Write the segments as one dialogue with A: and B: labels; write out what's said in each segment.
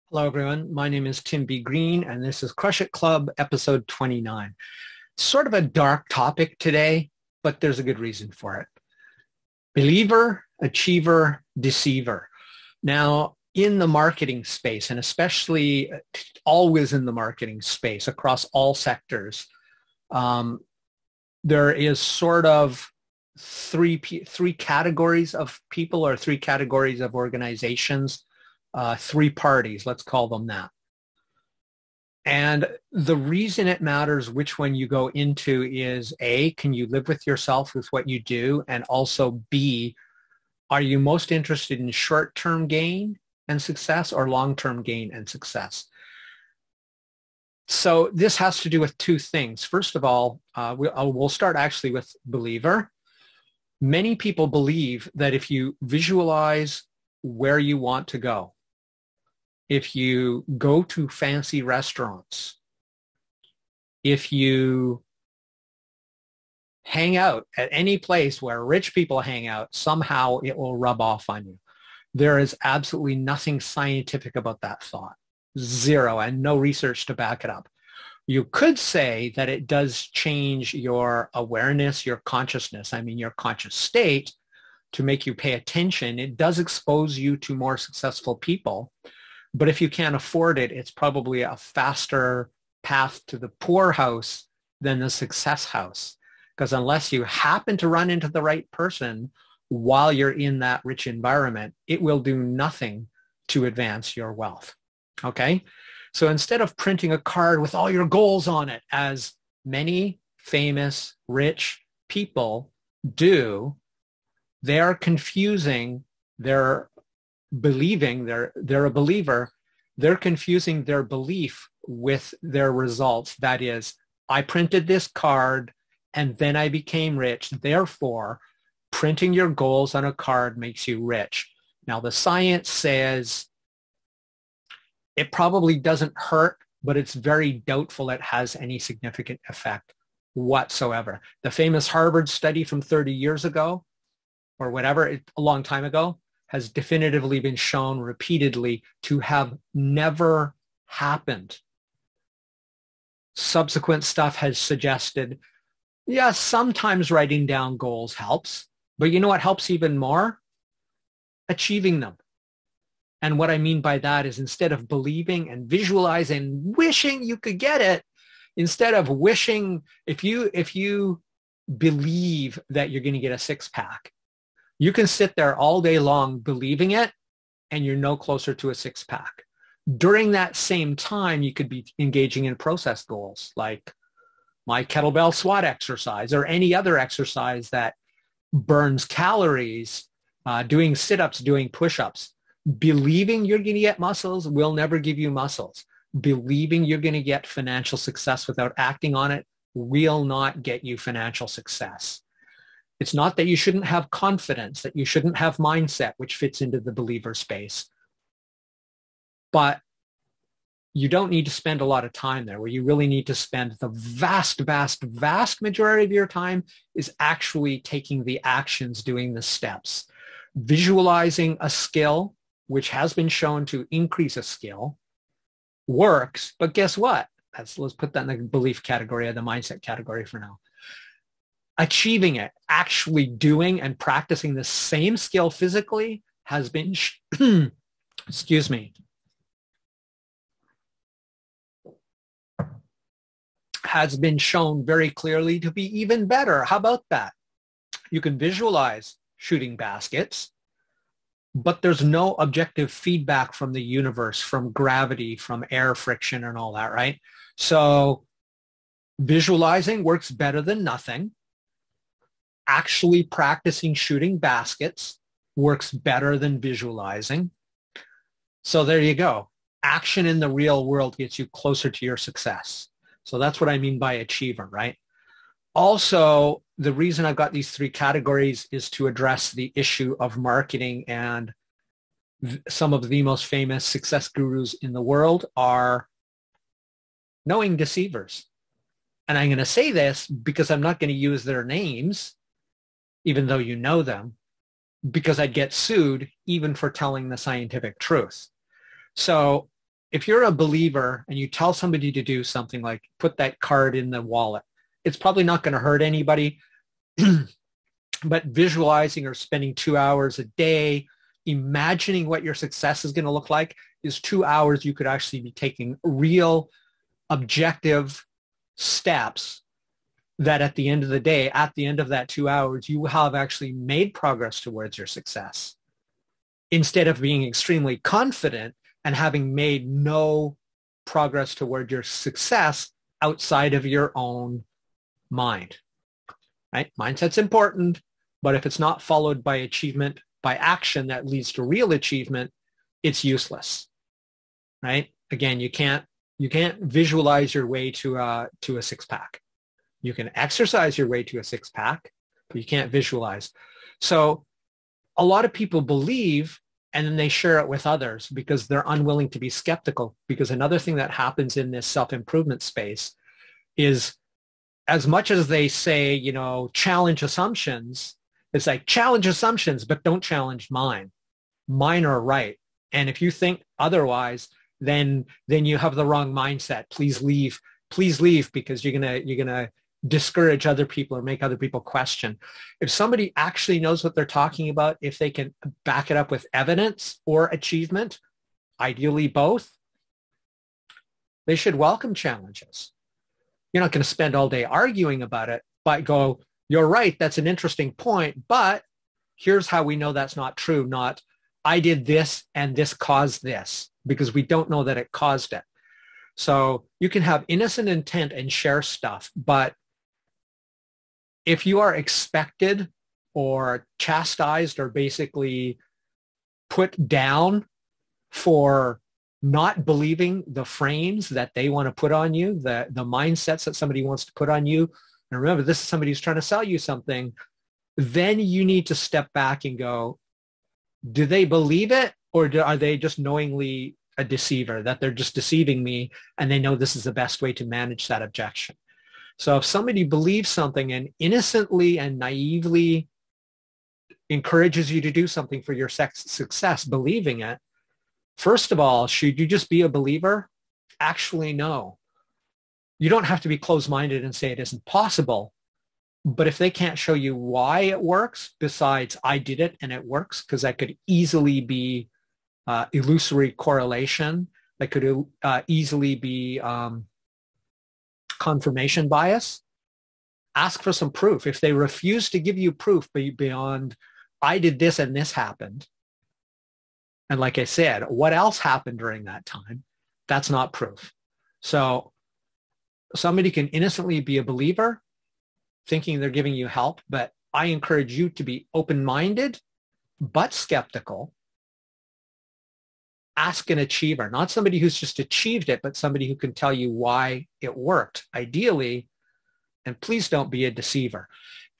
A: Hello, everyone. My name is Tim B. Green, and this is Crush It Club, episode 29. Sort of a dark topic today, but there's a good reason for it. Believer, achiever, deceiver. Now, in the marketing space, and especially always in the marketing space across all sectors, um, there is sort of three categories of people or three categories of organizations, three parties, let's call them that. And the reason it matters which one you go into is A, can you live with yourself with what you do? And also B, are you most interested in short-term gain and success or long-term gain and success? So this has to do with two things. First of all, we'll start actually with believer. Many people believe that if you visualize where you want to go, if you go to fancy restaurants, if you hang out at any place where rich people hang out, somehow it will rub off on you. There is absolutely nothing scientific about that thought. Zero, and no research to back it up. You could say that it does change your awareness, your consciousness, your conscious state, to make you pay attention. It does expose you to more successful people. But if you can't afford it, it's probably a faster path to the poor house than the success house. Because unless you happen to run into the right person while you're in that rich environment, it will do nothing to advance your wealth. Okay? So instead of printing a card with all your goals on it, as many famous rich people do, they are confusing their believing they're a believer. They're confusing their belief with their results. That is, I printed this card and then I became rich. Therefore, printing your goals on a card makes you rich. Now, the science says it probably doesn't hurt, but it's very doubtful it has any significant effect whatsoever. The famous Harvard study from 30 years ago, or whatever, a long time ago, has definitively been shown repeatedly to have never happened. Subsequent stuff has suggested, yeah, sometimes writing down goals helps, but you know what helps even more? Achieving them. And what I mean by that is instead of believing and visualizing, wishing you could get it, instead of wishing, if you believe that you're going to get a six-pack, you can sit there all day long believing it, and you're no closer to a six-pack. During that same time, you could be engaging in process goals like my kettlebell squat exercise or any other exercise that burns calories, doing sit-ups, doing push-ups. Believing you're going to get muscles will never give you muscles. Believing you're going to get financial success without acting on it will not get you financial success. It's not that you shouldn't have confidence, that you shouldn't have mindset, which fits into the believer space. But you don't need to spend a lot of time there. Where you really need to spend the vast, vast, vast majority of your time is actually taking the actions, doing the steps. Visualizing a skill, which has been shown to increase a skill, works. But guess what? Let's put that in the belief category or the mindset category for now. Achieving it, actually doing and practicing the same skill physically has been, excuse me, has been shown very clearly to be even better. How about that? You can visualize shooting baskets, but there's no objective feedback from the universe, from gravity, from air friction and all that, right? So visualizing works better than nothing. Actually practicing shooting baskets works better than visualizing. So there you go. Action in the real world gets you closer to your success. So that's what I mean by achiever, right? Also, the reason I've got these three categories is to address the issue of marketing, and some of the most famous success gurus in the world are knowing deceivers. And I'm going to say this because I'm not going to use their names, even though you know them, because I'd get sued even for telling the scientific truth. So if you're a believer and you tell somebody to do something like put that card in the wallet, it's probably not going to hurt anybody. But visualizing or spending 2 hours a day imagining what your success is going to look like is 2 hours you could actually be taking real objective steps that at the end of the day, at the end of that 2 hours, you have actually made progress towards your success instead of being extremely confident and having made no progress toward your success outside of your own mind, right? Mindset's important, but if it's not followed by achievement, by action that leads to real achievement, it's useless, right? Again, you can't visualize your way to a six-pack. You can exercise your way to a six-pack, but you can't visualize. So a lot of people believe and then they share it with others because they're unwilling to be skeptical. Because another thing that happens in this self-improvement space is as much as they say, you know, challenge assumptions, it's like challenge assumptions, but don't challenge mine. Mine are right. And if you think otherwise, then you have the wrong mindset. Please leave because you're gonna discourage other people or make other people question. If somebody actually knows what they're talking about, if they can back it up with evidence or achievement, ideally both, they should welcome challenges. You're not going to spend all day arguing about it, but go, you're right, that's an interesting point, but here's how we know that's not true, not I did this and this caused this, because we don't know that it caused it. So you can have innocent intent and share stuff, but if you are expected or chastised or basically put down for not believing the frames that they want to put on you, the mindsets that somebody wants to put on you, and remember, this is somebody who's trying to sell you something, then you need to step back and go, do they believe it, or are they just knowingly a deceiver, that they're just deceiving me and they know this is the best way to manage that objection? So if somebody believes something and innocently and naively encourages you to do something for your success, believing it, first of all, should you just be a believer? Actually, no. You don't have to be closed-minded and say it isn't possible. But if they can't show you why it works, besides I did it and it works, because that could easily be illusory correlation, that could easily be confirmation bias, ask for some proof. If they refuse to give you proof beyond I did this and this happened, and like I said, what else happened during that time, that's not proof. So somebody can innocently be a believer thinking they're giving you help, but I encourage you to be open-minded but skeptical. Ask an achiever, not somebody who's just achieved it, but somebody who can tell you why it worked, ideally, and please don't be a deceiver.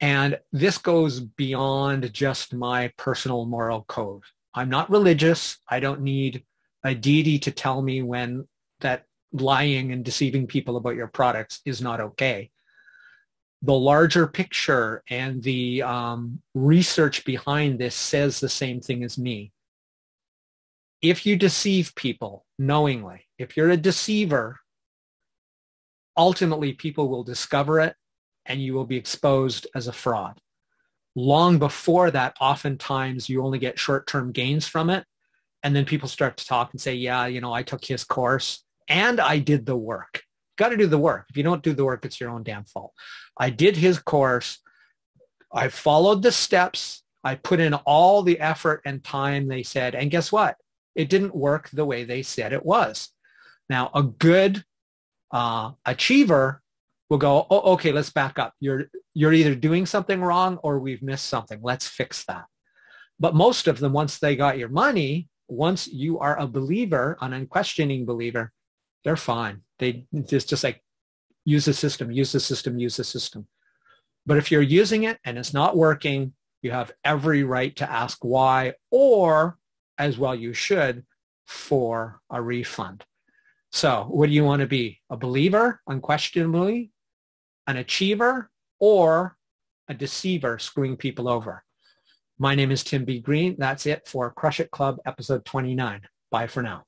A: And this goes beyond just my personal moral code. I'm not religious. I don't need a deity to tell me when that lying and deceiving people about your products is not okay. The larger picture and the research behind this says the same thing as me. If you deceive people knowingly, if you're a deceiver, ultimately people will discover it and you will be exposed as a fraud. Long before that, oftentimes you only get short-term gains from it. And then people start to talk and say, yeah, you know, I took his course and I did the work. Got to do the work. If you don't do the work, it's your own damn fault. I did his course. I followed the steps. I put in all the effort and time they said. And guess what? It didn't work the way they said it was. Now, a good achiever will go, oh, okay, let's back up. You're either doing something wrong or we've missed something. Let's fix that. But most of them, once they got your money, once you are a believer, an unquestioning believer, they're fine. They just like use the system, use the system, use the system. But if you're using it and it's not working, you have every right to ask why, or as well you should, for a refund. So what do you want to be? A believer, unquestionably, an achiever, or a deceiver screwing people over? My name is Tim B. Green. That's it for Crush It Club episode 29. Bye for now.